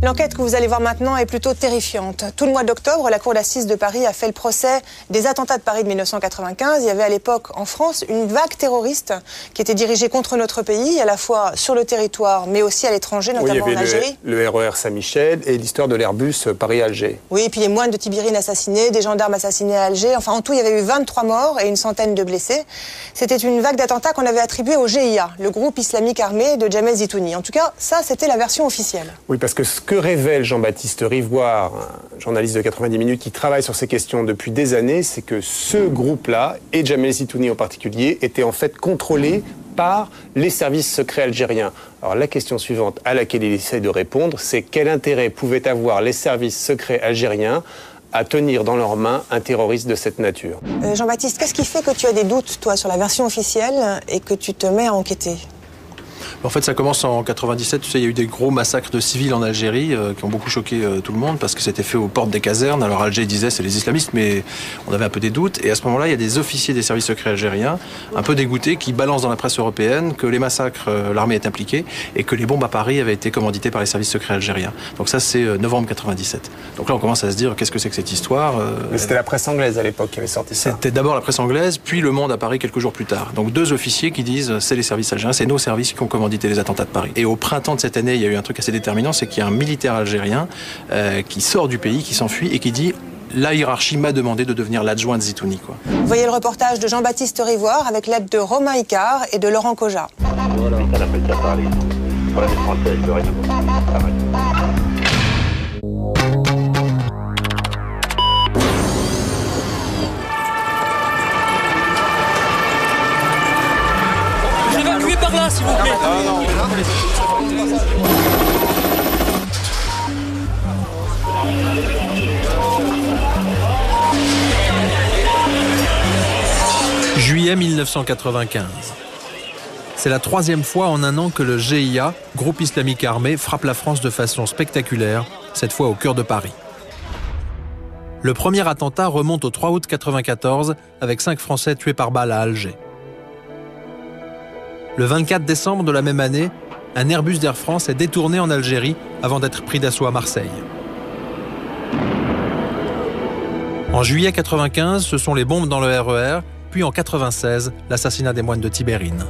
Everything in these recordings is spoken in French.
L'enquête que vous allez voir maintenant est plutôt terrifiante. Tout le mois d'octobre, la cour d'assises de Paris a fait le procès des attentats de Paris de 1995. Il y avait à l'époque en France une vague terroriste qui était dirigée contre notre pays, à la fois sur le territoire mais aussi à l'étranger, notamment en Algérie. Le RER Saint-Michel et l'histoire de l'Airbus Paris-Alger. Oui, et puis les moines de Tibérine assassinés, des gendarmes assassinés à Alger. Enfin, en tout, il y avait eu 23 morts et une centaine de blessés. C'était une vague d'attentats qu'on avait attribuée au GIA, le groupe islamique armé de Jamel Zitouni. En tout cas, ça, c'était la version officielle. Oui, parce que ce que révèle Jean-Baptiste Rivoire, un journaliste de 90 minutes qui travaille sur ces questions depuis des années, c'est que ce groupe-là, et Jamel Zitouni en particulier, était en fait contrôlé par les services secrets algériens. Alors la question suivante à laquelle il essaie de répondre, c'est quel intérêt pouvaient avoir les services secrets algériens à tenir dans leurs mains un terroriste de cette nature. Jean-Baptiste, qu'est-ce qui fait que tu as des doutes, toi, sur la version officielle et que tu te mets à enquêter ? En fait, ça commence en 97. Tu sais, il y a eu des gros massacres de civils en Algérie qui ont beaucoup choqué tout le monde parce que c'était fait aux portes des casernes. Alors Alger disait c'est les islamistes, mais on avait un peu des doutes. Et à ce moment-là, il y a des officiers des services secrets algériens, un peu dégoûtés, qui balancent dans la presse européenne que les massacres, l'armée est impliquée et que les bombes à Paris avaient été commanditées par les services secrets algériens. Donc ça, c'est novembre 97. Donc là, on commence à se dire qu'est-ce que c'est que cette histoire. Mais c'était la presse anglaise à l'époque qui avait sorti ça. C'était d'abord la presse anglaise, puis Le Monde à Paris quelques jours plus tard. Donc deux officiers qui disent c'est les services algériens, c'est nos services qui ont commandité les attentats de Paris. Et au printemps de cette année, il y a eu un truc assez déterminant, c'est qu'il y a un militaire algérien qui sort du pays, qui s'enfuit et qui dit la hiérarchie m'a demandé de devenir l'adjoint de Zitouni. Vous voyez le reportage de Jean-Baptiste Rivoire avec l'aide de Romain Icard et de Laurent Koja. Voilà. Évacuez par là, s'il vous plaît. Juillet 1995. C'est la troisième fois en un an que le GIA, groupe islamique armé, frappe la France de façon spectaculaire, cette fois au cœur de Paris. Le premier attentat remonte au 3 août 1994 avec 5 Français tués par balle à Alger. Le 24 décembre de la même année, un Airbus d'Air France est détourné en Algérie avant d'être pris d'assaut à Marseille. En juillet 1995, ce sont les bombes dans le RER, puis en 1996, l'assassinat des moines de Tibérine.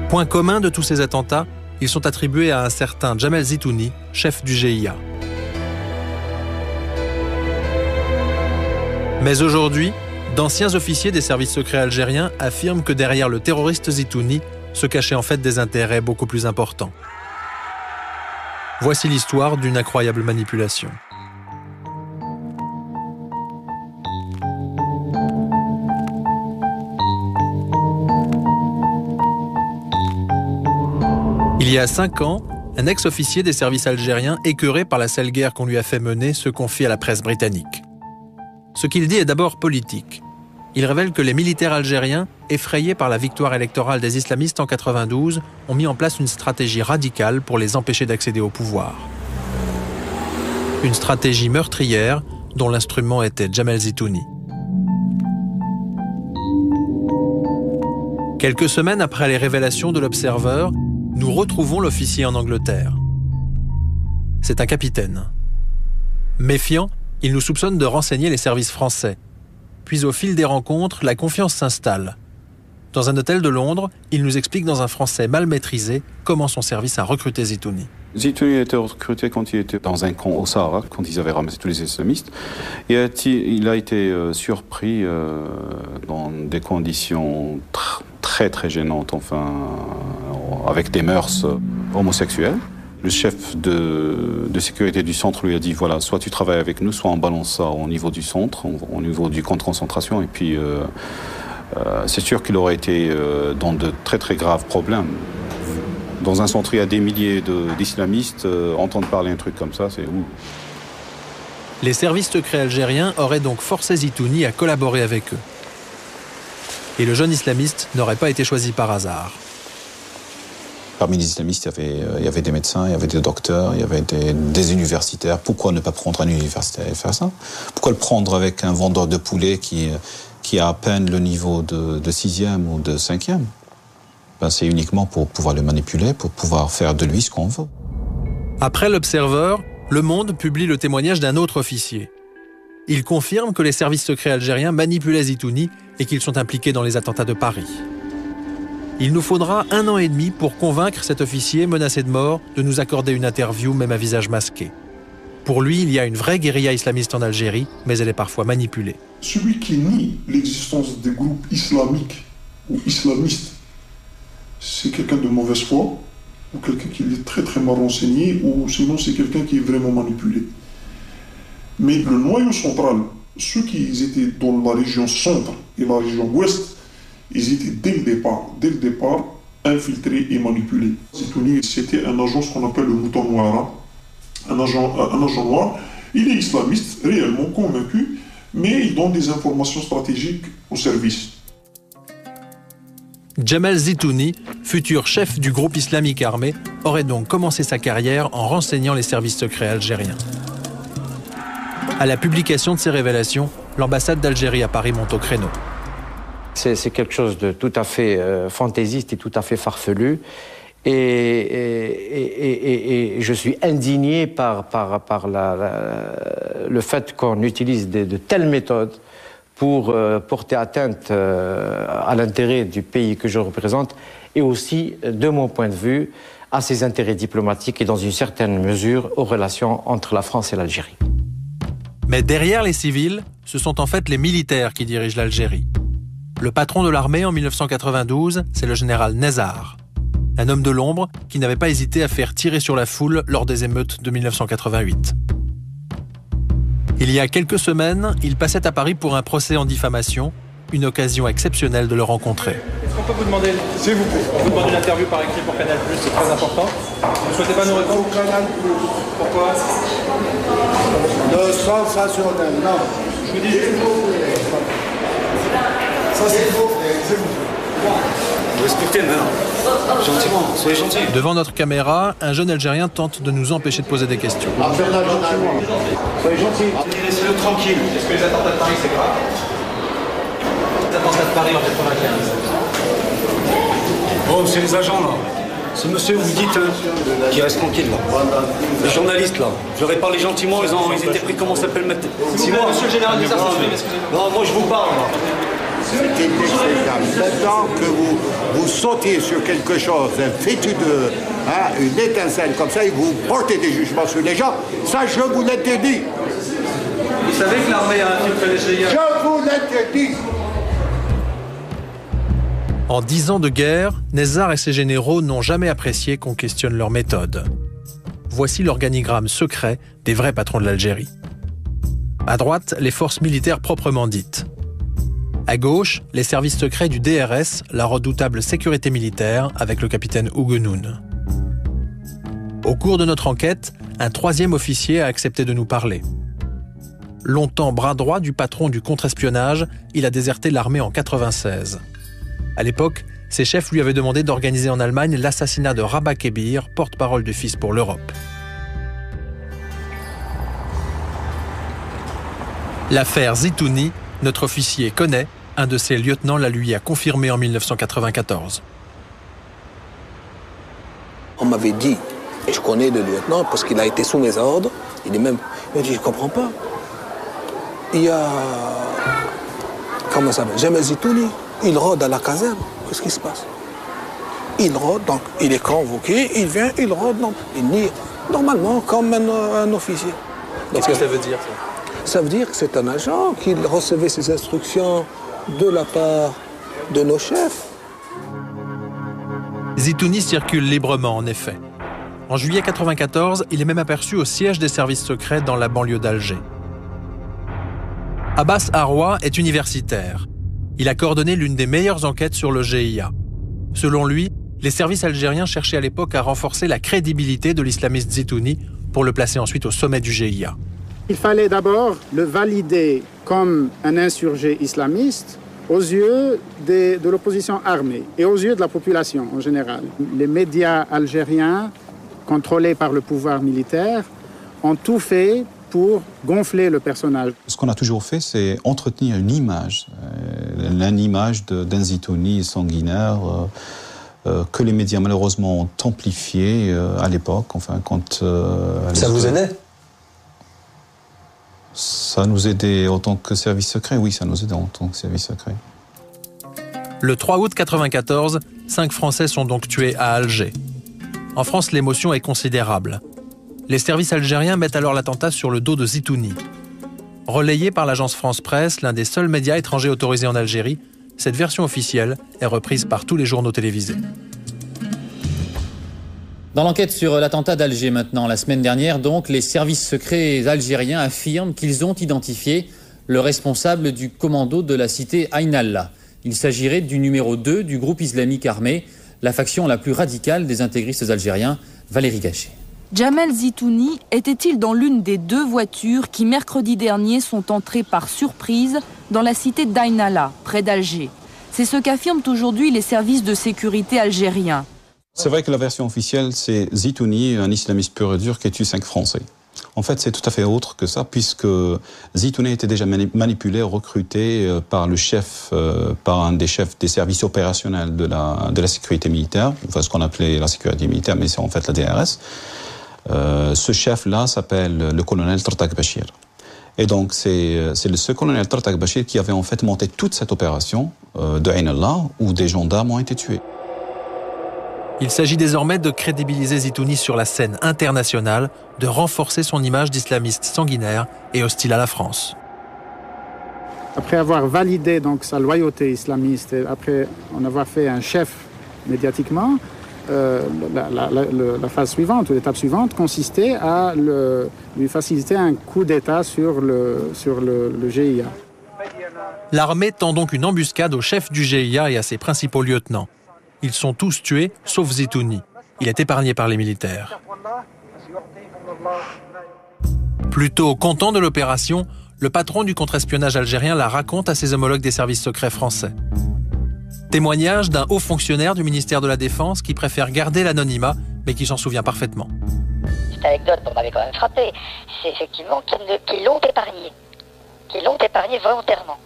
Point commun de tous ces attentats, ils sont attribués à un certain Jamel Zitouni, chef du GIA. Mais aujourd'hui, d'anciens officiers des services secrets algériens affirment que derrière le terroriste Zitouni se cachaient en fait des intérêts beaucoup plus importants. Voici l'histoire d'une incroyable manipulation. Il y a 5 ans, un ex-officier des services algériens, écœuré par la sale guerre qu'on lui a fait mener, se confie à la presse britannique. Ce qu'il dit est d'abord politique. Il révèle que les militaires algériens, effrayés par la victoire électorale des islamistes en 92, ont mis en place une stratégie radicale pour les empêcher d'accéder au pouvoir. Une stratégie meurtrière dont l'instrument était Jamel Zitouni. Quelques semaines après les révélations de l'Observer, nous retrouvons l'officier en Angleterre. C'est un capitaine. Méfiant, il nous soupçonne de renseigner les services français. Puis au fil des rencontres, la confiance s'installe. Dans un hôtel de Londres, il nous explique dans un français mal maîtrisé comment son service a recruté Zitouni. Zitouni a été recruté quand il était dans un camp au Sahara, quand ils avaient ramassé tous les islamistes. Et il a été surpris dans des conditions très très gênantes, enfin, avec des mœurs homosexuelles. Le chef de sécurité du centre lui a dit, voilà, soit tu travailles avec nous, soit on balance ça au niveau du centre, au niveau du camp de concentration. Et puis, c'est sûr qu'il aurait été dans de très très graves problèmes. Dans un centre, il y a des milliers d'islamistes. Entendre parler un truc comme ça, c'est où? Les services secrets algériens auraient donc forcé Zitouni à collaborer avec eux. Et le jeune islamiste n'aurait pas été choisi par hasard. Parmi les islamistes, il y avait des médecins, il y avait des docteurs, il y avait des universitaires. Pourquoi ne pas prendre un universitaire et faire ça? Pourquoi le prendre avec un vendeur de poulet qui a à peine le niveau de 6e ou de 5e? C'est uniquement pour pouvoir le manipuler, pour pouvoir faire de lui ce qu'on veut. Après l'Observer, Le Monde publie le témoignage d'un autre officier. Il confirme que les services secrets algériens manipulaient Zitouni et qu'ils sont impliqués dans les attentats de Paris. Il nous faudra 1 an et demi pour convaincre cet officier menacé de mort de nous accorder une interview, même à visage masqué. Pour lui, il y a une vraie guérilla islamiste en Algérie, mais elle est parfois manipulée. Celui qui nie l'existence des groupes islamiques ou islamistes, c'est quelqu'un de mauvaise foi, ou quelqu'un qui est très très mal renseigné, ou sinon c'est quelqu'un qui est vraiment manipulé. Mais le noyau central, ceux qui étaient dans la région centre et la région ouest, ils étaient dès le départ, infiltrés et manipulés. Zitouni, c'était un agent, ce qu'on appelle le mouton noir. Un agent noir, il est islamiste, réellement convaincu, mais il donne des informations stratégiques au service. Djemal Zitouni, futur chef du groupe islamique armé, aurait donc commencé sa carrière en renseignant les services secrets algériens. À la publication de ces révélations, l'ambassade d'Algérie à Paris monte au créneau. C'est quelque chose de tout à fait fantaisiste et tout à fait farfelu. Et je suis indigné par le fait qu'on utilise de telles méthodes pour porter atteinte à l'intérêt du pays que je représente et aussi, de mon point de vue, à ses intérêts diplomatiques et dans une certaine mesure aux relations entre la France et l'Algérie. Mais derrière les civils, ce sont en fait les militaires qui dirigent l'Algérie. Le patron de l'armée en 1992, c'est le général Nezzar. Un homme de l'ombre qui n'avait pas hésité à faire tirer sur la foule lors des émeutes de 1988. Il y a quelques semaines, il passait à Paris pour un procès en diffamation, une occasion exceptionnelle de le rencontrer. Est-ce qu'on peut vous demander, s'il vous plaît, on vous demande une interview par écrit pour Canal+, c'est très important. Vous ne souhaitez pas nous répondre? Canal+. Pourquoi? Le sensationnel, non. Je vous dis... Ça c'est faux. Respectez maintenant. Gentiment, soyez gentils. Devant notre caméra, un jeune Algérien tente de nous empêcher de poser des questions. Soyez gentils. Laissez-le tranquille. Est-ce que les attentats de Paris, c'est grave? Les attentats de Paris en 95. Oh, c'est les agents là. Ce monsieur, vous dites, qui reste tranquille là. Les journalistes là. Je leur ai parlé gentiment, ils étaient pris, comment ça s'appelle, mettre. Monsieur le général Bizarre, excusez-moi. Non, moi je vous parle là. C'est inexplicable. Maintenant que vous sautez sur quelque chose, un fétu une étincelle comme ça, et vous portez des jugements sur les gens, ça je vous l'interdis. Vous savez que l'armée a infiltré les GIA? Je vous l'interdis. En 10 ans de guerre, Nezzar et ses généraux n'ont jamais apprécié qu'on questionne leur méthode. Voici l'organigramme secret des vrais patrons de l'Algérie. À droite, les forces militaires proprement dites. À gauche, les services secrets du DRS, la redoutable sécurité militaire, avec le capitaine Ougenoun. Au cours de notre enquête, un 3e officier a accepté de nous parler. Longtemps bras droit du patron du contre-espionnage, il a déserté l'armée en 1996. À l'époque, ses chefs lui avaient demandé d'organiser en Allemagne l'assassinat de Rabah Kebir, porte-parole du Fils pour l'Europe. L'affaire Zitouni, notre officier connaît, un de ses lieutenants la lui a confirmé en 1994. On m'avait dit, et je connais le lieutenant parce qu'il a été sous mes ordres, il m'a dit, je comprends pas. Il y a, comment ça s'appelle, Djemal Zitouni, il rôde à la caserne, qu'est-ce qui se passe? Il rôde, donc il est convoqué, il vient, il rôde, donc il nie normalement comme un officier. Qu'est-ce que ça veut dire ça? Ça veut dire que c'est un agent qui recevait ses instructions de la part de nos chefs. Zitouni circule librement, en effet. En juillet 1994, il est même aperçu au siège des services secrets dans la banlieue d'Alger. Abbas Arwa est universitaire. Il a coordonné l'une des meilleures enquêtes sur le GIA. Selon lui, les services algériens cherchaient à l'époque à renforcer la crédibilité de l'islamiste Zitouni pour le placer ensuite au sommet du GIA. Il fallait d'abord le valider comme un insurgé islamiste aux yeux de l'opposition armée et aux yeux de la population en général. Les médias algériens, contrôlés par le pouvoir militaire, ont tout fait pour gonfler le personnage. Ce qu'on a toujours fait, c'est entretenir une image d'un Zitouni sanguinaire, que les médias malheureusement ont amplifié à l'époque. Enfin, quand ça vous aidait? Ça nous aidait en tant que service secret, oui, ça nous aidait en tant que service secret. Le 3 août 1994, 5 Français sont donc tués à Alger. En France, l'émotion est considérable. Les services algériens mettent alors l'attentat sur le dos de Zitouni. Relayé par l'agence France Presse, l'un des seuls médias étrangers autorisés en Algérie, cette version officielle est reprise par tous les journaux télévisés. Dans l'enquête sur l'attentat d'Alger maintenant, la semaine dernière, donc, les services secrets algériens affirment qu'ils ont identifié le responsable du commando de la cité Ain Allah. Il s'agirait du numéro 2 du groupe islamique armé, la faction la plus radicale des intégristes algériens, Valérie Gachet. Jamel Zitouni était-il dans l'une des 2 voitures qui, mercredi dernier, sont entrées par surprise dans la cité d'Ain Allah, près d'Alger? C'est ce qu'affirment aujourd'hui les services de sécurité algériens. C'est vrai que la version officielle, c'est Zitouni, un islamiste pur et dur qui a tué 5 Français. En fait, c'est tout à fait autre que ça, puisque Zitouni était déjà manipulé, recruté par le chef, par un des chefs des services opérationnels de la sécurité militaire, enfin ce qu'on appelait la sécurité militaire, mais c'est en fait la DRS. Ce chef-là s'appelle le colonel Tartak Bachir. Et donc, c'est ce colonel Tartak Bachir qui avait en fait monté toute cette opération de Ain Allah, où des gendarmes ont été tués. Il s'agit désormais de crédibiliser Zitouni sur la scène internationale, de renforcer son image d'islamiste sanguinaire et hostile à la France. Après avoir validé donc sa loyauté islamiste et après en avoir fait un chef médiatiquement, la phase suivante ou l'étape suivante consistait à lui faciliter un coup d'État sur le GIA. L'armée tend donc une embuscade au chef du GIA et à ses principaux lieutenants. Ils sont tous tués, sauf Zitouni. Il est épargné par les militaires. Plutôt content de l'opération, le patron du contre-espionnage algérien la raconte à ses homologues des services secrets français. Témoignage d'un haut fonctionnaire du ministère de la Défense qui préfère garder l'anonymat, mais qui s'en souvient parfaitement. Cette anecdote m'avait quand même frappé, c'est effectivement qu'ils l'ont épargné volontairement.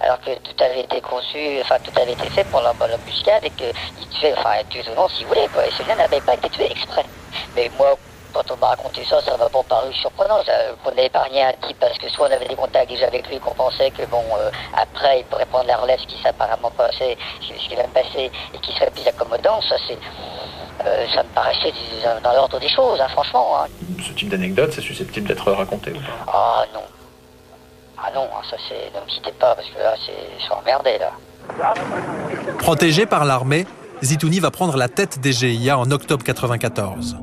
Alors que tout avait été conçu, enfin tout avait été fait pour l'embuscade et qu'il tuait, enfin tué souvent si vous voulez, quoi. Et celui-là n'avait pas été tué exprès. Mais moi, quand on m'a raconté ça, ça m'a pas paru surprenant. Qu'on a épargné un type parce que soit on avait des contacts déjà avec lui, qu'on pensait que bon, après il pourrait prendre la relève, ce qui s'est apparemment passé, ce qui va me passer, et qui serait plus accommodant, ça me paraissait dans l'ordre des choses, hein, franchement. Hein. Ce type d'anecdote, c'est susceptible d'être raconté ou pas? Ah non. Ah non, ça c'est... Ne me citez pas, parce que là, je suis emmerdé, là. Protégé par l'armée, Zitouni va prendre la tête des GIA en octobre 1994.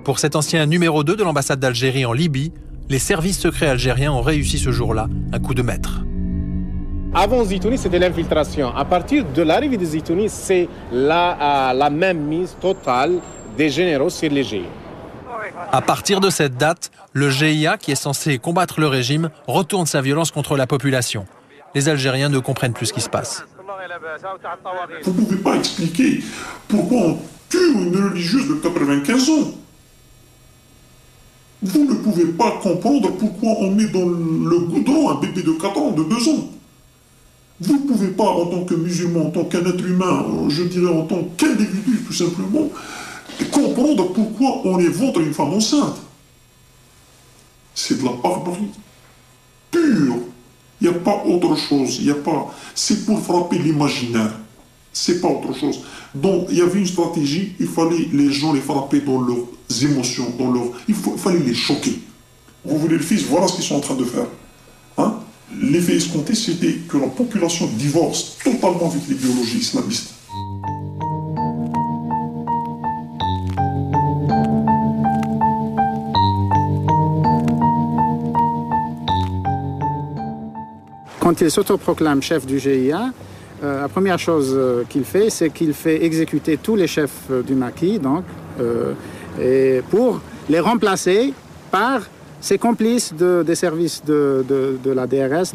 Pour cet ancien numéro 2 de l'ambassade d'Algérie en Libye, les services secrets algériens ont réussi ce jour-là un coup de maître. Avant Zitouni, c'était l'infiltration. À partir de l'arrivée de Zitouni, c'est la même mise totale des généraux sur les GIA. À partir de cette date, le GIA, qui est censé combattre le régime, retourne sa violence contre la population. Les Algériens ne comprennent plus ce qui se passe. Vous ne pouvez pas expliquer pourquoi on tue une religieuse de 95 ans. Vous ne pouvez pas comprendre pourquoi on met dans le goudron un bébé de 4 ans, de 2 ans. Vous ne pouvez pas, en tant que musulman, en tant qu'un être humain, je dirais en tant qu'individu tout simplement, comprendre pourquoi on éventre une femme enceinte. C'est de la barbarie pure. Il n'y a pas autre chose. C'est pour frapper l'imaginaire. C'est pas autre chose. Donc il y avait une stratégie. Il fallait les gens les frapper dans leurs émotions, il fallait les choquer. Vous voulez le fils, voilà ce qu'ils sont en train de faire. Hein? L'effet escompté, c'était que la population divorce totalement avec l'idéologie islamiste. Quand il s'autoproclame chef du GIA, la première chose qu'il fait, c'est qu'il fait exécuter tous les chefs du maquis, donc, et pour les remplacer par ses complices des services de la DRS.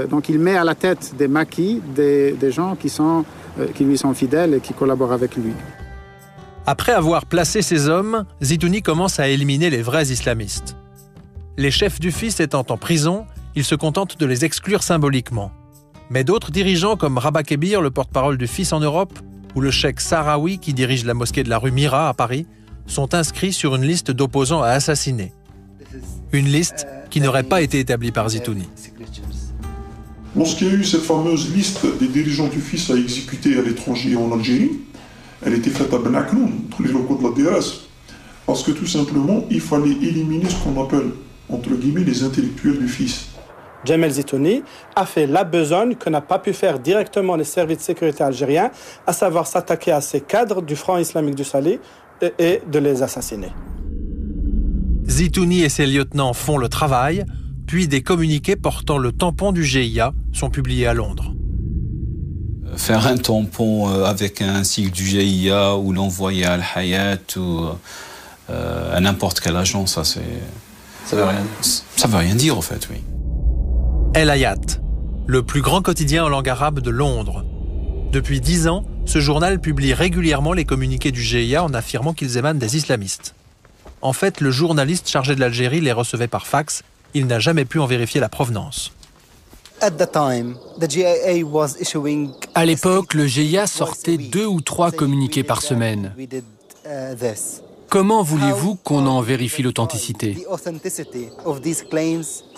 Donc il met à la tête des maquis des gens qui lui sont fidèles et qui collaborent avec lui. Après avoir placé ses hommes, Zitouni commence à éliminer les vrais islamistes. Les chefs du fils étant en prison, il se contente de les exclure symboliquement. Mais d'autres dirigeants comme Rabat Kebir, le porte-parole du fils en Europe, ou le cheikh Sahraoui, qui dirige la mosquée de la rue Mira à Paris, sont inscrits sur une liste d'opposants à assassiner. Une liste qui n'aurait pas été établie par Zitouni. Lorsqu'il y a eu cette fameuse liste des dirigeants du FIS à exécuter à l'étranger en Algérie, elle était faite à Ben Aknoun, dans les locaux de la DRS. Parce que tout simplement, il fallait éliminer ce qu'on appelle, entre guillemets, les intellectuels du FIS. Jamel Zitouni a fait la besogne que n'a pas pu faire directement les services de sécurité algériens, à savoir s'attaquer à ces cadres du Front islamique du Sahel et de les assassiner. Zitouni et ses lieutenants font le travail, puis des communiqués portant le tampon du GIA sont publiés à Londres. Faire un tampon avec un sigle du GIA ou l'envoyer à Al-Hayat ou à n'importe quelle agence, ça veut rien dire. Ça veut rien dire, en fait, oui. El Hayat, le plus grand quotidien en langue arabe de Londres. Depuis 10 ans, ce journal publie régulièrement les communiqués du GIA en affirmant qu'ils émanent des islamistes. En fait, le journaliste chargé de l'Algérie les recevait par fax. Il n'a jamais pu en vérifier la provenance. À l'époque, le GIA sortait 2 ou 3 communiqués par semaine. Comment voulez-vous qu'on en vérifie l'authenticité?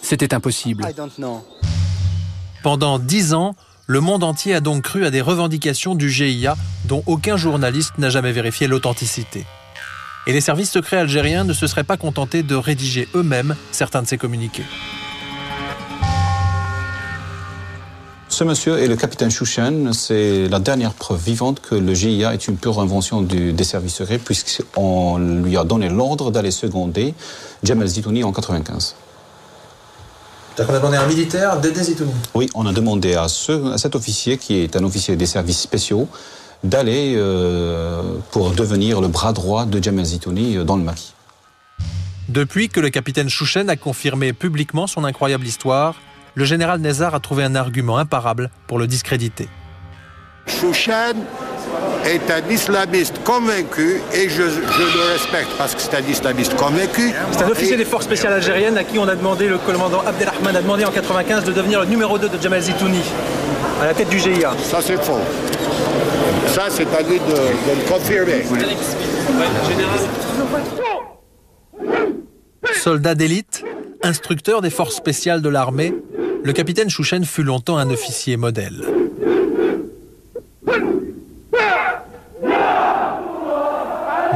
C'était impossible. Pendant 10 ans, le monde entier a donc cru à des revendications du GIA dont aucun journaliste n'a jamais vérifié l'authenticité. Et les services secrets algériens ne se seraient pas contentés de rédiger eux-mêmes certains de ces communiqués. Ce monsieur et le capitaine Chouchen, c'est la dernière preuve vivante que le GIA est une pure invention des services secrets, puisqu'on lui a donné l'ordre d'aller seconder Jamel Zitouni en 1995. On a demandé à un militaire d'aider Zitouni? Oui, on a demandé à cet officier, qui est un officier des services spéciaux, d'aller pour devenir le bras droit de Jamel Zitouni dans le maquis. Depuis que le capitaine Chouchen a confirmé publiquement son incroyable histoire, le général Nezzar a trouvé un argument imparable pour le discréditer. Chouchen est un islamiste convaincu et je le respecte parce que c'est un islamiste convaincu. C'est un officier des forces spéciales algériennes à qui on a demandé, le commandant Abdelrahman a demandé en 1995 de devenir le numéro 2 de Jamel Zitouni, à la tête du GIA. Ça c'est faux. Ça c'est à lui de le confirmer. Soldat d'élite, instructeur des forces spéciales de l'armée, le capitaine Chouchen fut longtemps un officier modèle.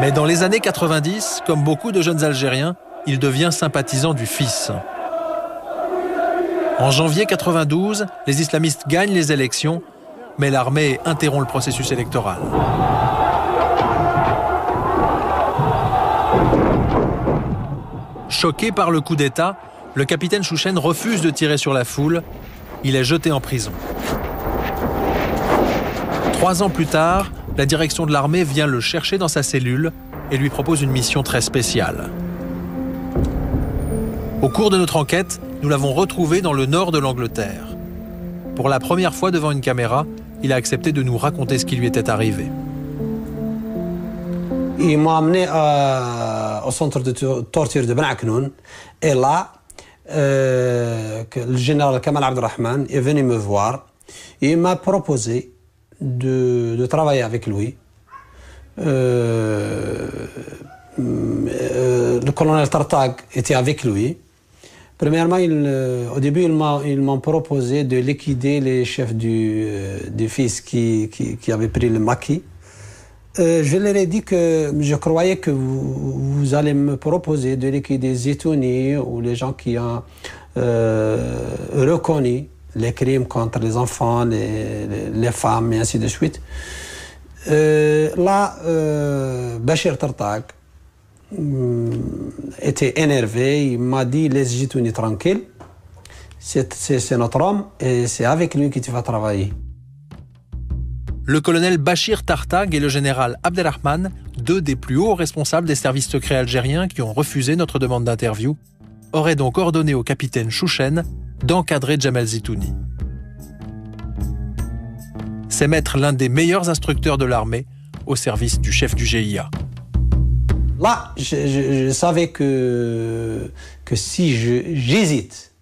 Mais dans les années 90, comme beaucoup de jeunes Algériens, il devient sympathisant du FIS. En janvier 92, les islamistes gagnent les élections, mais l'armée interrompt le processus électoral. Choqué par le coup d'État, le capitaine Chouchen refuse de tirer sur la foule. Il est jeté en prison. 3 ans plus tard, la direction de l'armée vient le chercher dans sa cellule et lui propose une mission très spéciale. Au cours de notre enquête, nous l'avons retrouvé dans le nord de l'Angleterre. Pour la première fois devant une caméra, il a accepté de nous raconter ce qui lui était arrivé. Il m'a amené au centre de torture de Ben Aknoun et là, le général Kamal Abdelrahman est venu me voir et il m'a proposé de travailler avec lui. Le colonel Tartag était avec lui. Premièrement, au début, ils m'ont proposé de liquider les chefs du FIS qui avaient pris le maquis. Je leur ai dit que je croyais que vous allez me proposer de liquider Zitouni ou les gens qui ont reconnu les crimes contre les enfants, les femmes et ainsi de suite. Là, Bachir Tartag était énervé, il m'a dit laisse Zitouni tranquille, c'est notre homme et c'est avec lui que tu vas travailler. Le colonel Bachir Tartag et le général Abdelrahman, 2 des plus hauts responsables des services secrets algériens qui ont refusé notre demande d'interview, auraient donc ordonné au capitaine Chouchen d'encadrer Jamel Zitouni. C'est mettre l'un des meilleurs instructeurs de l'armée au service du chef du GIA. Là, je savais que si j'hésite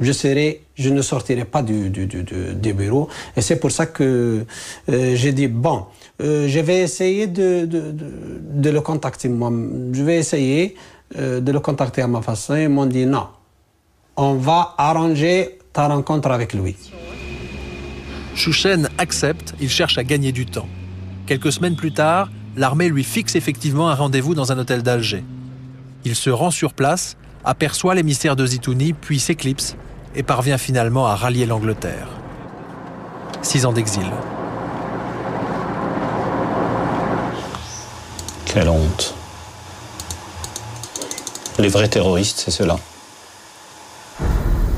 je ne sortirai pas du bureau. Et c'est pour ça que j'ai dit, bon, je vais essayer de le contacter. Moi, je vais essayer de le contacter à ma façon. Ils m'ont dit, non, on va arranger ta rencontre avec lui. Chouchen accepte, il cherche à gagner du temps. Quelques semaines plus tard, l'armée lui fixe effectivement un rendez-vous dans un hôtel d'Alger. Il se rend sur place, aperçoit l'émissaire de Zitouni, puis s'éclipse et parvient finalement à rallier l'Angleterre. 6 ans d'exil. Quelle honte. Les vrais terroristes, c'est ceux-là.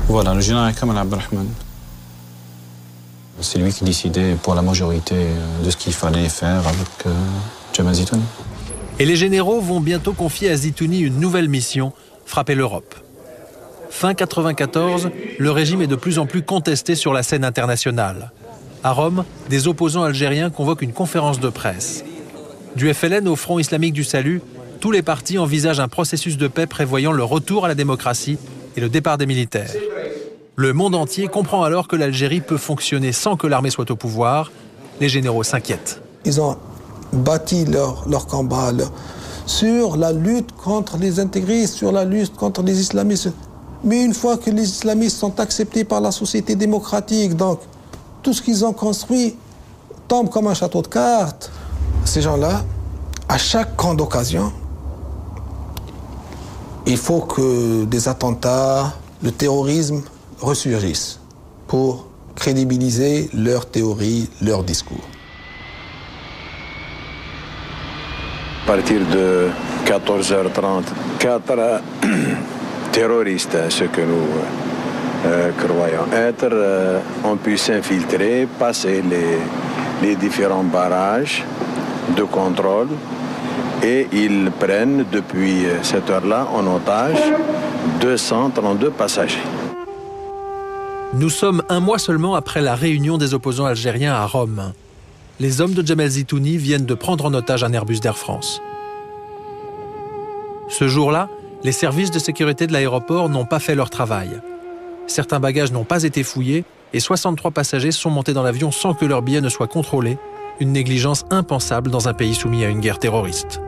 Voilà, le général Kamal Abdelrahman. C'est lui qui décidait pour la majorité de ce qu'il fallait faire avec Jamal Zitouni. Et les généraux vont bientôt confier à Zitouni une nouvelle mission, frapper l'Europe. Fin 1994, le régime est de plus en plus contesté sur la scène internationale. À Rome, des opposants algériens convoquent une conférence de presse. Du FLN au Front islamique du salut, tous les partis envisagent un processus de paix prévoyant le retour à la démocratie et le départ des militaires. Le monde entier comprend alors que l'Algérie peut fonctionner sans que l'armée soit au pouvoir. Les généraux s'inquiètent. Ils ont bâti leur combat sur la lutte contre les intégristes, sur la lutte contre les islamistes. Mais une fois que les islamistes sont acceptés par la société démocratique, donc tout ce qu'ils ont construit tombe comme un château de cartes. Ces gens-là, à chaque grande occasion, il faut que des attentats, le terrorisme ressurgissent pour crédibiliser leur théorie, leur discours. À partir de 14h30, 4 terroristes, ce que nous croyons être, ont pu s'infiltrer, passer les différents barrages de contrôle et ils prennent depuis cette heure-là en otage 232 passagers. Nous sommes un mois seulement après la réunion des opposants algériens à Rome. Les hommes de Jamal Zitouni viennent de prendre en otage un Airbus d'Air France. Ce jour-là, les services de sécurité de l'aéroport n'ont pas fait leur travail. Certains bagages n'ont pas été fouillés et 63 passagers sont montés dans l'avion sans que leur billet ne soit contrôlé, une négligence impensable dans un pays soumis à une guerre terroriste.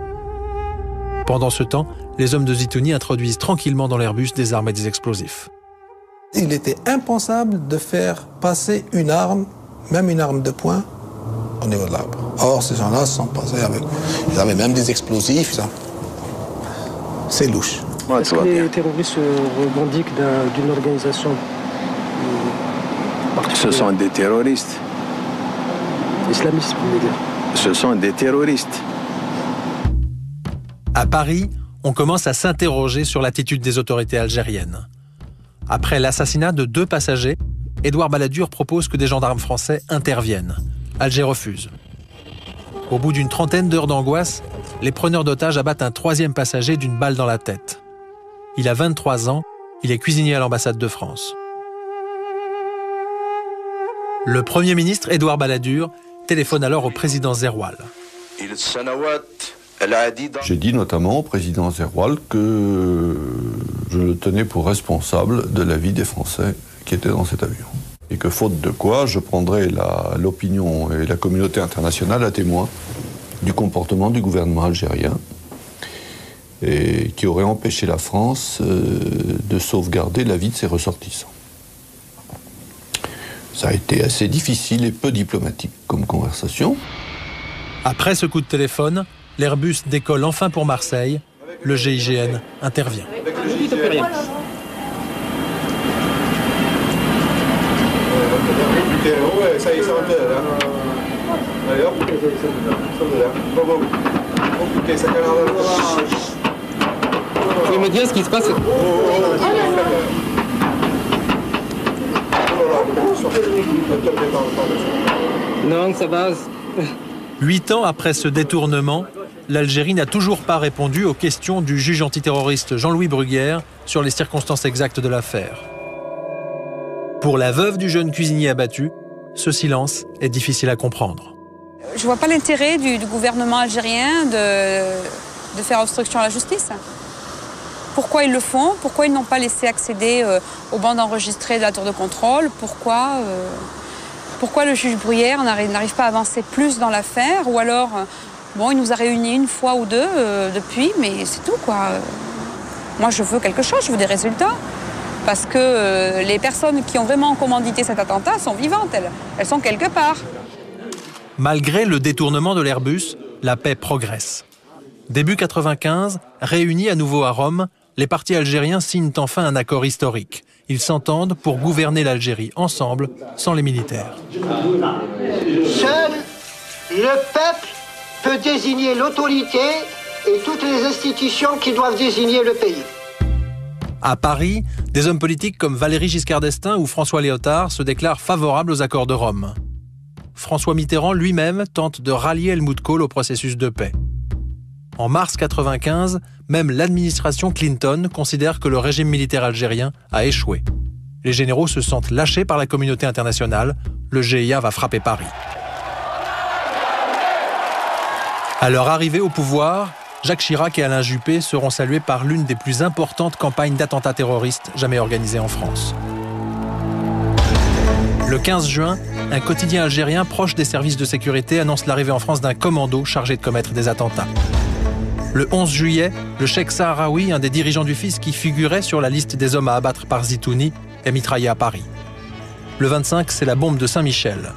Pendant ce temps, les hommes de Zitouni introduisent tranquillement dans l'Airbus des armes et des explosifs. Il était impensable de faire passer une arme, même une arme de poing, au niveau de l'arbre. Or, ces gens-là se sont passés avec... Ils avaient même des explosifs, ça. C'est louche. Est-ce que les terroristes revendiquent d'une organisation Ce sont des terroristes. Islamistes, vous voulez dire? Ce sont des terroristes. À Paris, on commence à s'interroger sur l'attitude des autorités algériennes. Après l'assassinat de 2 passagers, Édouard Balladur propose que des gendarmes français interviennent. Alger refuse. Au bout d'une trentaine d'heures d'angoisse, les preneurs d'otages abattent un 3e passager d'une balle dans la tête. Il a 23 ans, il est cuisinier à l'ambassade de France. Le Premier ministre Édouard Balladur téléphone alors au président Zeroual. J'ai dit notamment au président Zeroual que je le tenais pour responsable de la vie des Français qui étaient dans cet avion. Et que faute de quoi, je prendrais l'opinion et la communauté internationale à témoin du comportement du gouvernement algérien et qui aurait empêché la France de sauvegarder la vie de ses ressortissants. Ça a été assez difficile et peu diplomatique comme conversation. Après ce coup de téléphone, l'Airbus décolle enfin pour Marseille. Le GIGN intervient. Vous pouvez me dire ce qui se passe? Non, ça va. 8 ans après ce détournement, l'Algérie n'a toujours pas répondu aux questions du juge antiterroriste Jean-Louis Bruguière sur les circonstances exactes de l'affaire. Pour la veuve du jeune cuisinier abattu, ce silence est difficile à comprendre. Je ne vois pas l'intérêt du gouvernement algérien de faire obstruction à la justice. Pourquoi ils le font? Pourquoi ils n'ont pas laissé accéder aux bandes enregistrées de la tour de contrôle? Pourquoi le juge Bruyère n'arrive pas à avancer plus dans l'affaire? Ou alors, bon, il nous a réunis une fois ou deux depuis, mais c'est tout, quoi. Moi, je veux quelque chose, je veux des résultats. Parce que les personnes qui ont vraiment commandité cet attentat sont vivantes, elles sont quelque part. Malgré le détournement de l'Airbus, la paix progresse. Début 95, réunis à nouveau à Rome, les partis algériens signent enfin un accord historique. Ils s'entendent pour gouverner l'Algérie ensemble, sans les militaires. Seul le peuple peut désigner l'autorité et toutes les institutions qui doivent désigner le pays. À Paris, des hommes politiques comme Valéry Giscard d'Estaing ou François Léotard se déclarent favorables aux accords de Rome. François Mitterrand lui-même tente de rallier Helmut Kohl au processus de paix. En mars 95, même l'administration Clinton considère que le régime militaire algérien a échoué. Les généraux se sentent lâchés par la communauté internationale. Le GIA va frapper Paris. À leur arrivée au pouvoir, Jacques Chirac et Alain Juppé seront salués par l'une des plus importantes campagnes d'attentats terroristes jamais organisées en France. Le 15 juin, un quotidien algérien proche des services de sécurité annonce l'arrivée en France d'un commando chargé de commettre des attentats. Le 11 juillet, le cheikh Sahraoui, un des dirigeants du FIS qui figurait sur la liste des hommes à abattre par Zitouni, est mitraillé à Paris. Le 25, c'est la bombe de Saint-Michel.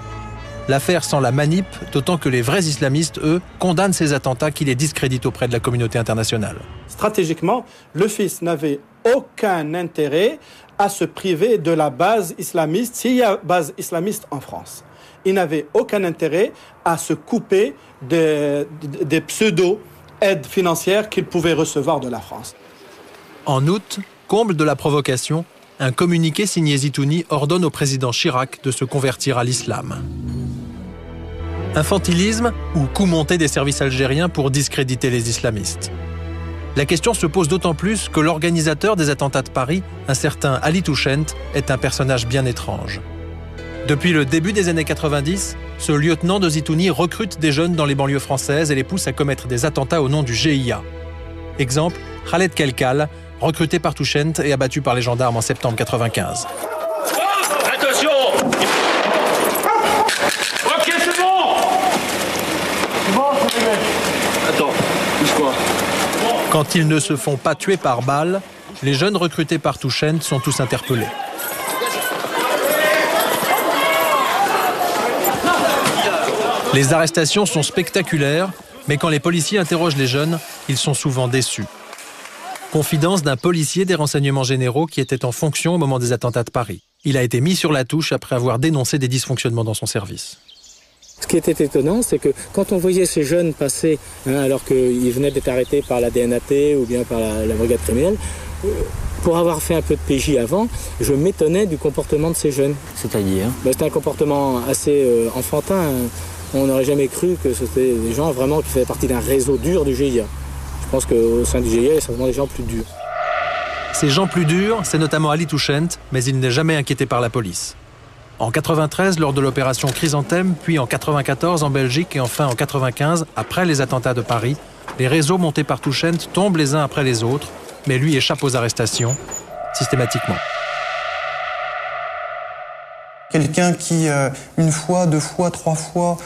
L'affaire sent la manip, d'autant que les vrais islamistes, eux, condamnent ces attentats qui les discréditent auprès de la communauté internationale. Stratégiquement, le FIS n'avait aucun intérêt à se priver de la base islamiste, s'il y a base islamiste en France. Il n'avait aucun intérêt à se couper des pseudo-aides financières qu'il pouvait recevoir de la France. En août, comble de la provocation, un communiqué signé Zitouni ordonne au président Chirac de se convertir à l'islam. Infantilisme ou coup monté des services algériens pour discréditer les islamistes? La question se pose d'autant plus que l'organisateur des attentats de Paris, un certain Ali Touchent, est un personnage bien étrange. Depuis le début des années 90, ce lieutenant de Zitouni recrute des jeunes dans les banlieues françaises et les pousse à commettre des attentats au nom du GIA. Exemple, Khaled Kelkal, recruté par Touchent et abattu par les gendarmes en septembre 95. Attention! Ok, c'est bon! C'est bon, c'est bon. Attends, bouge quoi? Quand ils ne se font pas tuer par balles, les jeunes recrutés par Touchent sont tous interpellés. Les arrestations sont spectaculaires, mais quand les policiers interrogent les jeunes, ils sont souvent déçus. Confidence d'un policier des renseignements généraux qui était en fonction au moment des attentats de Paris. Il a été mis sur la touche après avoir dénoncé des dysfonctionnements dans son service. Ce qui était étonnant, c'est que quand on voyait ces jeunes passer, alors qu'ils venaient d'être arrêtés par la DNAT ou bien par la brigade criminelle, pour avoir fait un peu de PJ avant, je m'étonnais du comportement de ces jeunes. C'est-à-dire C'était un comportement assez enfantin. On n'aurait jamais cru que c'était des gens vraiment qui faisaient partie d'un réseau dur du GIA. Je pense qu'au sein du GIA, il y a certainement des gens plus durs. Ces gens plus durs, c'est notamment Ali Touchent, mais il n'est jamais inquiété par la police. En 93, lors de l'opération Chrysanthème, puis en 94 en Belgique et enfin en 95, après les attentats de Paris, les réseaux montés par Touchent tombent les uns après les autres, mais lui échappe aux arrestations, systématiquement. Quelqu'un qui, une fois, deux fois, trois fois,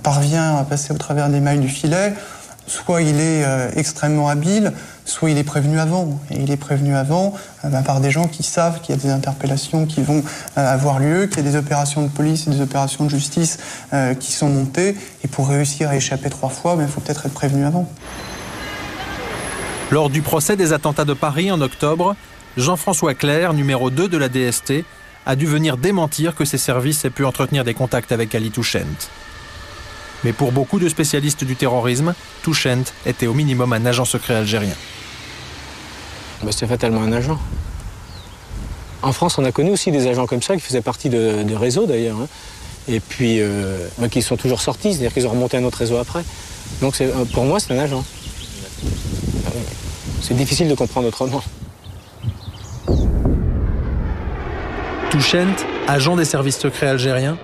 parvient à passer au travers des mailles du filet, soit il est extrêmement habile, soit il est prévenu avant. Et il est prévenu avant par des gens qui savent qu'il y a des interpellations qui vont avoir lieu, qu'il y a des opérations de police et des opérations de justice qui sont montées. Et pour réussir à échapper trois fois, il faut peut-être être prévenu avant. Lors du procès des attentats de Paris en octobre, Jean-François Clerc, numéro 2 de la DST, a dû venir démentir que ses services aient pu entretenir des contacts avec Ali Touchent. Mais pour beaucoup de spécialistes du terrorisme, Touchent était au minimum un agent secret algérien. C'est fatalement un agent. En France, on a connu aussi des agents comme ça qui faisaient partie de réseaux d'ailleurs, et puis qui sont toujours sortis, c'est-à-dire qu'ils ont remonté un autre réseau après. Donc pour moi, c'est un agent. C'est difficile de comprendre autrement. Touchent, agent des services secrets algériens.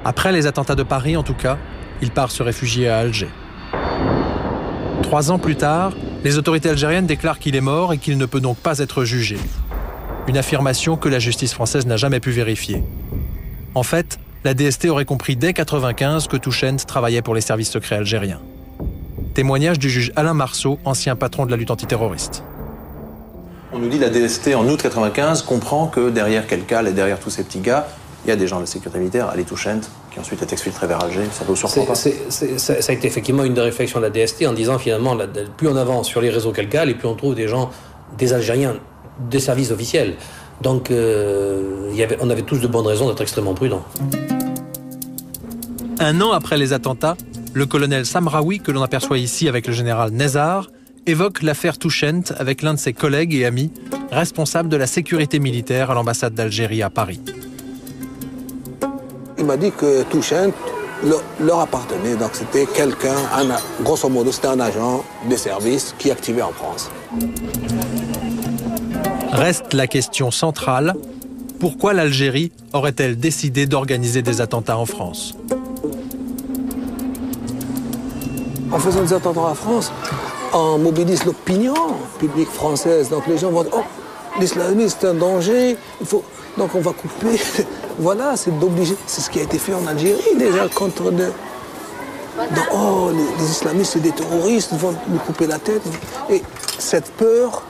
Après les attentats de Paris, en tout cas, il part se réfugier à Alger. 3 ans plus tard, Les autorités algériennes déclarent qu'il est mort et qu'il ne peut donc pas être jugé. Une affirmation que la justice française n'a jamais pu vérifier. En fait, la DST aurait compris dès 1995 que Touchent travaillait pour les services secrets algériens. Témoignage du juge Alain Marceau, ancien patron de la lutte antiterroriste. On nous dit la DST en août 1995 comprend que derrière Kelkal et derrière tous ces petits gars, il y a des gens de la sécurité militaire, Ali Touchent, qui ensuite est exfiltré vers Alger. Ça vous surprend pas? Ça a été effectivement une des réflexions de la DST en disant finalement, plus on avance sur les réseaux Kelkal et plus on trouve des gens, des Algériens, des services officiels. Donc on avait tous de bonnes raisons d'être extrêmement prudents. Un an après les attentats, le colonel Samraoui, que l'on aperçoit ici avec le général Nezar, évoque l'affaire Touchent avec l'un de ses collègues et amis, responsable de la sécurité militaire à l'ambassade d'Algérie à Paris. Il m'a dit que Touchent leur appartenait, donc c'était quelqu'un, grosso modo c'était un agent des services qui activait en France. Reste la question centrale, pourquoi l'Algérie aurait-elle décidé d'organiser des attentats en France? En faisant des attentats en France, on mobilise l'opinion publique française. Donc les gens vont dire, oh, l'islamisme c'est un danger, donc on va couper. Voilà, c'est d'obliger. C'est ce qui a été fait en Algérie déjà contre oh, les islamistes c'est des terroristes, ils vont nous couper la tête. Et cette peur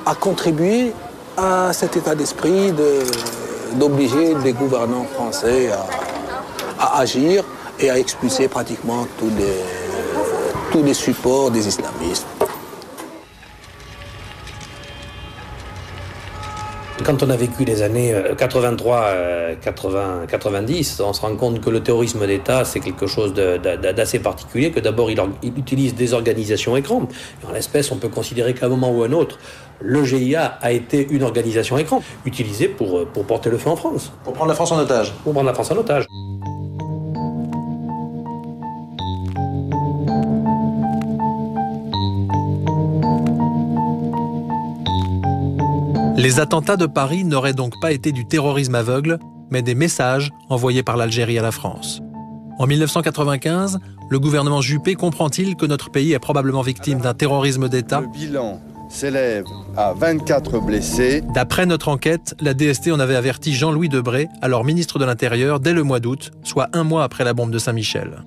a contribué à cet état d'esprit d'obliger les gouvernants français à agir et à expulser pratiquement tous les supports des islamistes. Quand on a vécu les années 83, 80, 90, on se rend compte que le terrorisme d'État, c'est quelque chose d'assez particulier, que d'abord il utilise des organisations écran. En l'espèce, on peut considérer qu'à un moment ou à un autre, le GIA a été une organisation écran, utilisée pour porter le feu en France. Pour prendre la France en otage. Pour prendre la France en otage. Les attentats de Paris n'auraient donc pas été du terrorisme aveugle, mais des messages envoyés par l'Algérie à la France. En 1995, le gouvernement Juppé comprend-il que notre pays est probablement victime d'un terrorisme d'État? Le bilan s'élève à 24 blessés. D'après notre enquête, la DST en avait averti Jean-Louis Debré, alors ministre de l'Intérieur, dès le mois d'août, soit un mois après la bombe de Saint-Michel.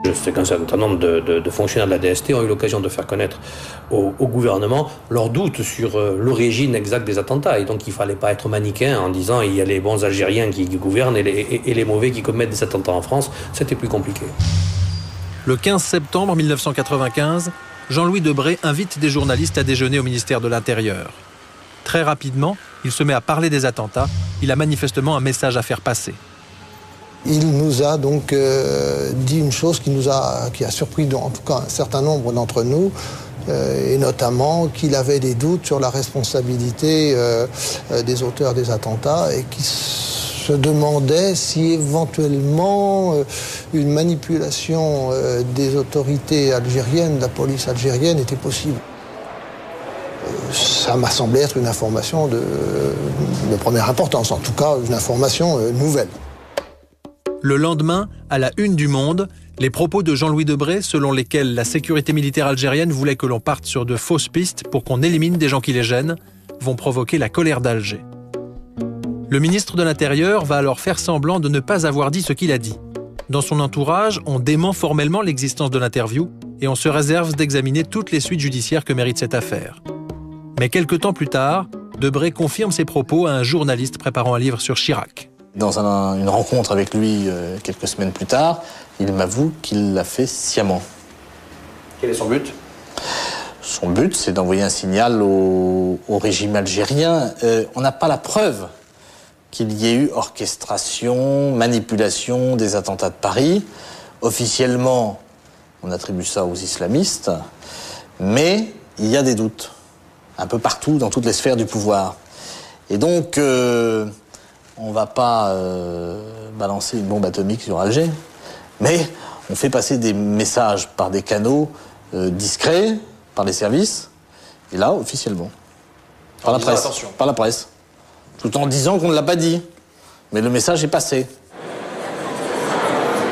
Je sais qu'un certain nombre de fonctionnaires de la DST ont eu l'occasion de faire connaître au gouvernement leurs doutes sur l'origine exacte des attentats. Et donc il ne fallait pas être manichéen en disant il y a les bons Algériens qui gouvernent et les mauvais qui commettent des attentats en France. C'était plus compliqué. Le 15 septembre 1995, Jean-Louis Debré invite des journalistes à déjeuner au ministère de l'Intérieur. Très rapidement, il se met à parler des attentats. Il a manifestement un message à faire passer. Il nous a donc dit une chose qui a surpris en tout cas un certain nombre d'entre nous, et notamment qu'il avait des doutes sur la responsabilité des auteurs des attentats et qui se demandait si éventuellement une manipulation des autorités algériennes, de la police algérienne, était possible. Ça m'a semblé être une information de première importance, en tout cas une information nouvelle. Le lendemain, à la une du Monde, les propos de Jean-Louis Debré, selon lesquels la sécurité militaire algérienne voulait que l'on parte sur de fausses pistes pour qu'on élimine des gens qui les gênent, vont provoquer la colère d'Alger. Le ministre de l'Intérieur va alors faire semblant de ne pas avoir dit ce qu'il a dit. Dans son entourage, on dément formellement l'existence de l'interview et on se réserve d'examiner toutes les suites judiciaires que mérite cette affaire. Mais quelque temps plus tard, Debré confirme ses propos à un journaliste préparant un livre sur Chirac. Dans une rencontre avec lui quelques semaines plus tard, il m'avoue qu'il l'a fait sciemment. Quel est son but? Son but, c'est d'envoyer un signal au régime algérien. On n'a pas la preuve qu'il y ait eu orchestration, manipulation des attentats de Paris. Officiellement, on attribue ça aux islamistes, mais il y a des doutes, un peu partout, dans toutes les sphères du pouvoir. Et donc, on ne va pas balancer une bombe atomique sur Alger, mais on fait passer des messages par des canaux discrets, par les services, et là, officiellement. Par la presse. Attention. Par la presse. Tout en disant qu'on ne l'a pas dit. Mais le message est passé.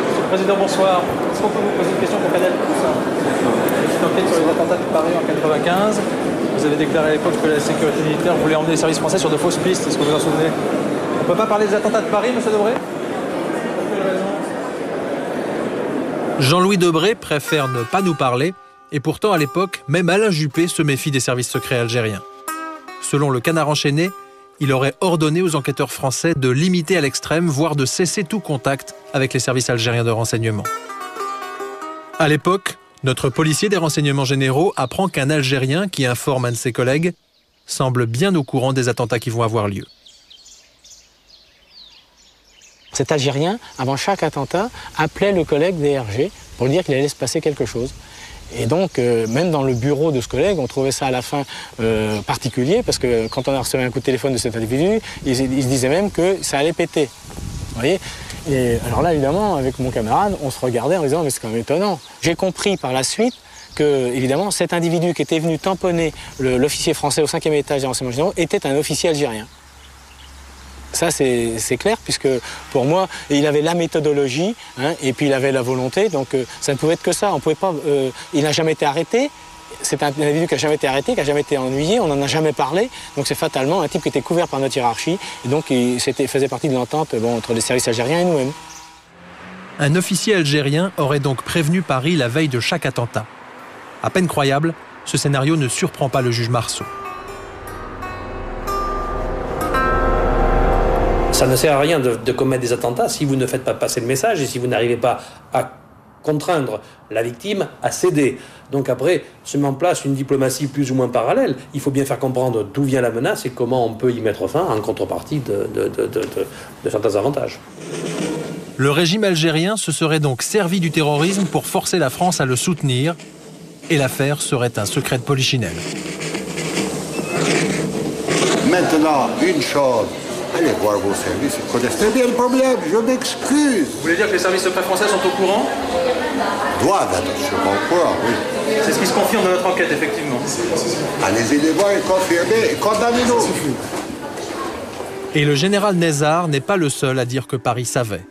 Monsieur le Président, bonsoir. Est-ce qu'on peut vous poser une question pour Canal+. enquête sur les attentats de Paris en 1995. Vous avez déclaré à l'époque que la sécurité militaire voulait emmener les services français sur de fausses pistes. Est-ce que vous vous en souvenez? On ne peut pas parler des attentats de Paris, monsieur Debré? Jean-Louis Debré préfère ne pas nous parler, et pourtant à l'époque, même Alain Juppé se méfie des services secrets algériens. Selon le Canard enchaîné, il aurait ordonné aux enquêteurs français de limiter à l'extrême, voire de cesser tout contact avec les services algériens de renseignement. À l'époque, notre policier des renseignements généraux apprend qu'un Algérien qui informe un de ses collègues semble bien au courant des attentats qui vont avoir lieu. Cet Algérien, avant chaque attentat, appelait le collègue DRG pour lui dire qu'il allait se passer quelque chose. Et donc, même dans le bureau de ce collègue, on trouvait ça à la fin particulier, parce que quand on a reçu un coup de téléphone de cet individu, il se disait même que ça allait péter. Vous voyez? Et alors là, évidemment, avec mon camarade, on se regardait en disant « mais c'est quand même étonnant ». J'ai compris par la suite que, évidemment, cet individu qui était venu tamponner l'officier français au 5e étage des renseignements généraux était un officier algérien. Ça, c'est clair, puisque pour moi, il avait la méthodologie, hein, et puis il avait la volonté, donc ça ne pouvait être que ça. On pouvait pas, il n'a jamais été arrêté, c'est un individu qui n'a jamais été arrêté, qui n'a jamais été ennuyé, on n'en a jamais parlé, donc c'est fatalement un type qui était couvert par notre hiérarchie, et donc il faisait partie de l'entente entre les services algériens et nous-mêmes. Un officier algérien aurait donc prévenu Paris la veille de chaque attentat. À peine croyable, ce scénario ne surprend pas le juge Marceau. Ça ne sert à rien de commettre des attentats si vous ne faites pas passer le message et si vous n'arrivez pas à contraindre la victime à céder. Donc après, se met en place une diplomatie plus ou moins parallèle. Il faut bien faire comprendre d'où vient la menace et comment on peut y mettre fin en contrepartie de certains avantages. Le régime algérien se serait donc servi du terrorisme pour forcer la France à le soutenir, et l'affaire serait un secret de polichinelle. Maintenant, une chose. Allez voir vos services, ils connaissent très bien le problème, je m'excuse. Vous voulez dire que les services secrets français sont au courant? Doivent être sûrement au courant, oui. C'est ce qui se confirme dans notre enquête, effectivement. Allez-y les voir et confirmer et condamnez-nous. Et le général Nezzar n'est pas le seul à dire que Paris savait.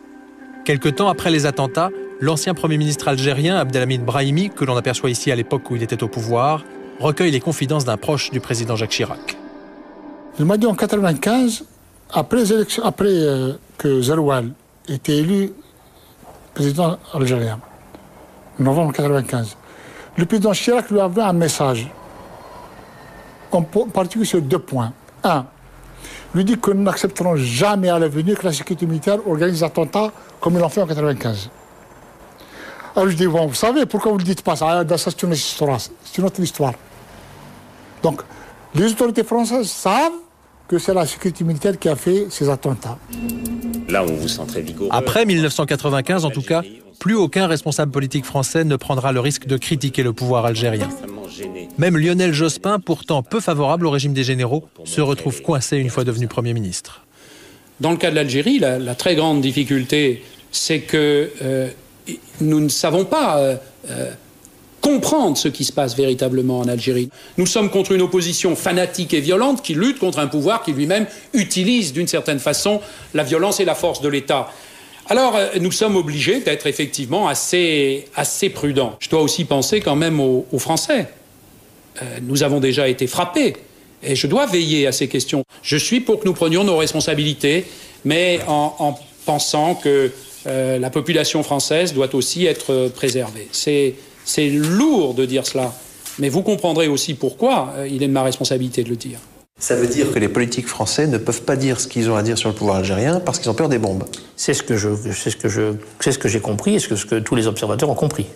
Quelque temps après les attentats, l'ancien Premier ministre algérien Abdelhamid Brahimi, que l'on aperçoit ici à l'époque où il était au pouvoir, recueille les confidences d'un proche du président Jacques Chirac. Il m'a dit en 1995, après que Zeroual était élu président algérien, en novembre 1995, le président Chirac lui a envoyé un message, en particulier sur 2 points. 1, lui dit que nous n'accepterons jamais à l'avenir que la sécurité militaire organise des attentats comme ils l'ont fait en 1995. Alors je dis, bon, vous savez, pourquoi vous ne le dites pas? Ça, c'est une autre histoire. Donc, les autorités françaises savent que c'est la sécurité militaire qui a fait ces attentats. Là, on vous sent très vigoureux. Après 1995, en tout cas, plus aucun responsable politique français ne prendra le risque de critiquer le pouvoir algérien. Même Lionel Jospin, pourtant peu favorable au régime des généraux, se retrouve coincé une fois devenu Premier ministre. Dans le cas de l'Algérie, la très grande difficulté, c'est que nous ne savons pas comprendre ce qui se passe véritablement en Algérie. Nous sommes contre une opposition fanatique et violente qui lutte contre un pouvoir qui lui-même utilise d'une certaine façon la violence et la force de l'État. Alors, nous sommes obligés d'être effectivement assez prudents. Je dois aussi penser quand même aux Français. Nous avons déjà été frappés et je dois veiller à ces questions. Je suis pour que nous prenions nos responsabilités, mais en pensant que la population française doit aussi être préservée. C'est lourd de dire cela, mais vous comprendrez aussi pourquoi il est de ma responsabilité de le dire. Ça veut dire que les politiques français ne peuvent pas dire ce qu'ils ont à dire sur le pouvoir algérien parce qu'ils ont peur des bombes. C'est ce que j'ai compris et ce que tous les observateurs ont compris.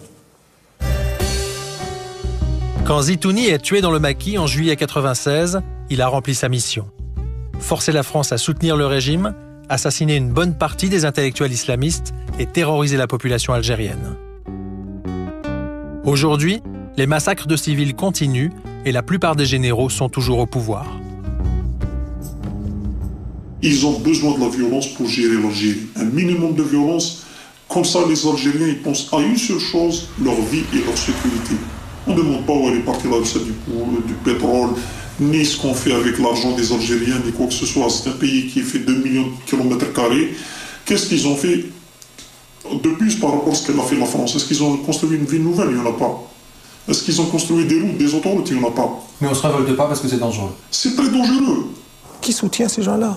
Quand Zitouni est tué dans le maquis en juillet 1996, il a rempli sa mission. Forcer la France à soutenir le régime, assassiner une bonne partie des intellectuels islamistes et terroriser la population algérienne. Aujourd'hui, les massacres de civils continuent et la plupart des généraux sont toujours au pouvoir. Ils ont besoin de la violence pour gérer l'Algérie. Un minimum de violence, comme ça les Algériens ils pensent à une seule chose, leur vie et leur sécurité. On ne demande pas où elle est partie la recette du pétrole, ni ce qu'on fait avec l'argent des Algériens, ni quoi que ce soit. C'est un pays qui fait 2 millions de kilomètres carrés. Qu'est-ce qu'ils ont fait de plus par rapport à ce qu'elle a fait la France? Est-ce qu'ils ont construit une ville nouvelle? Il n'y en a pas. Est-ce qu'ils ont construit des routes, des autoroutes? Il n'y en a pas. Mais on ne se révolte pas parce que c'est dangereux. C'est très dangereux. Qui soutient ces gens-là?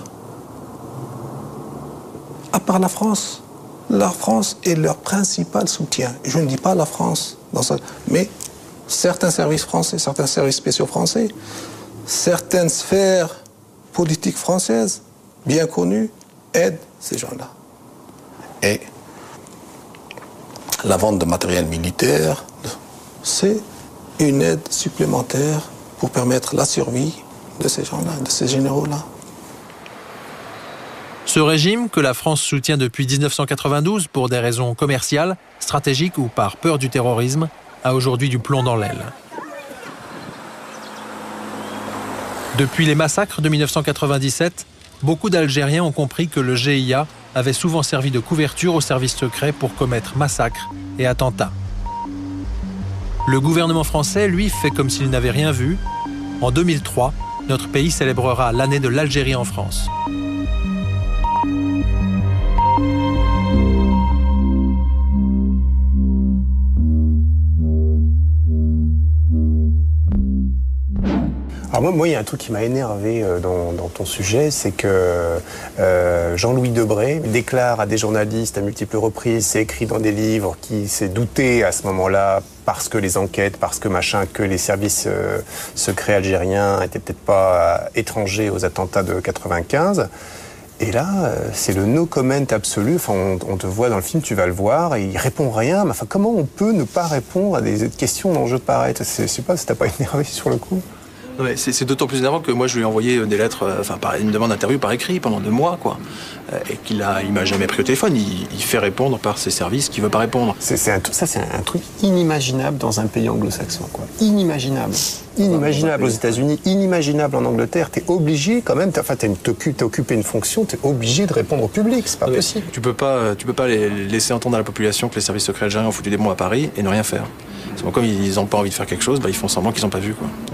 À part la France. La France est leur principal soutien. Je ne dis pas la France, mais certains services français, certains services spéciaux français, certaines sphères politiques françaises, bien connues, aident ces gens-là. Et la vente de matériel militaire, c'est une aide supplémentaire pour permettre la survie de ces gens-là, de ces généraux-là. Ce régime, que la France soutient depuis 1992 pour des raisons commerciales, stratégiques ou par peur du terrorisme, a aujourd'hui du plomb dans l'aile. Depuis les massacres de 1997, beaucoup d'Algériens ont compris que le GIA avait souvent servi de couverture aux services secrets pour commettre massacres et attentats. Le gouvernement français, lui, fait comme s'il n'avait rien vu. En 2003, notre pays célébrera l'année de l'Algérie en France. Alors moi, il y a un truc qui m'a énervé dans ton sujet, c'est que Jean-Louis Debré déclare à des journalistes à multiples reprises, c'est écrit dans des livres, qui s'est douté à ce moment-là, parce que les enquêtes, parce que machin, que les services secrets algériens étaient peut-être pas étrangers aux attentats de 95. Et là, c'est le no comment absolu. Enfin, on te voit dans le film, tu vas le voir, et il répond rien. Mais enfin, comment on peut ne pas répondre à des questions d'enjeux pareils? Je sais pas si t'as pas énervé sur le coup. Ouais, c'est d'autant plus énervant que moi je lui ai envoyé des lettres, une demande d'interview par écrit pendant 2 mois, quoi. Et il m'a jamais pris au téléphone. Il fait répondre par ses services qu'il veut pas répondre. C'est un truc inimaginable dans un pays anglo-saxon, quoi. Inimaginable. Inimaginable aux États-Unis, inimaginable en Angleterre. T'es obligé quand même, t'as occupé une fonction, t'es obligé de répondre au public, c'est pas possible. Tu peux pas laisser entendre à la population que les services secrets algériens ont foutu des bombes à Paris et ne rien faire. Comme ils n'ont pas envie de faire quelque chose, ils font semblant qu'ils n'ont pas vu, quoi.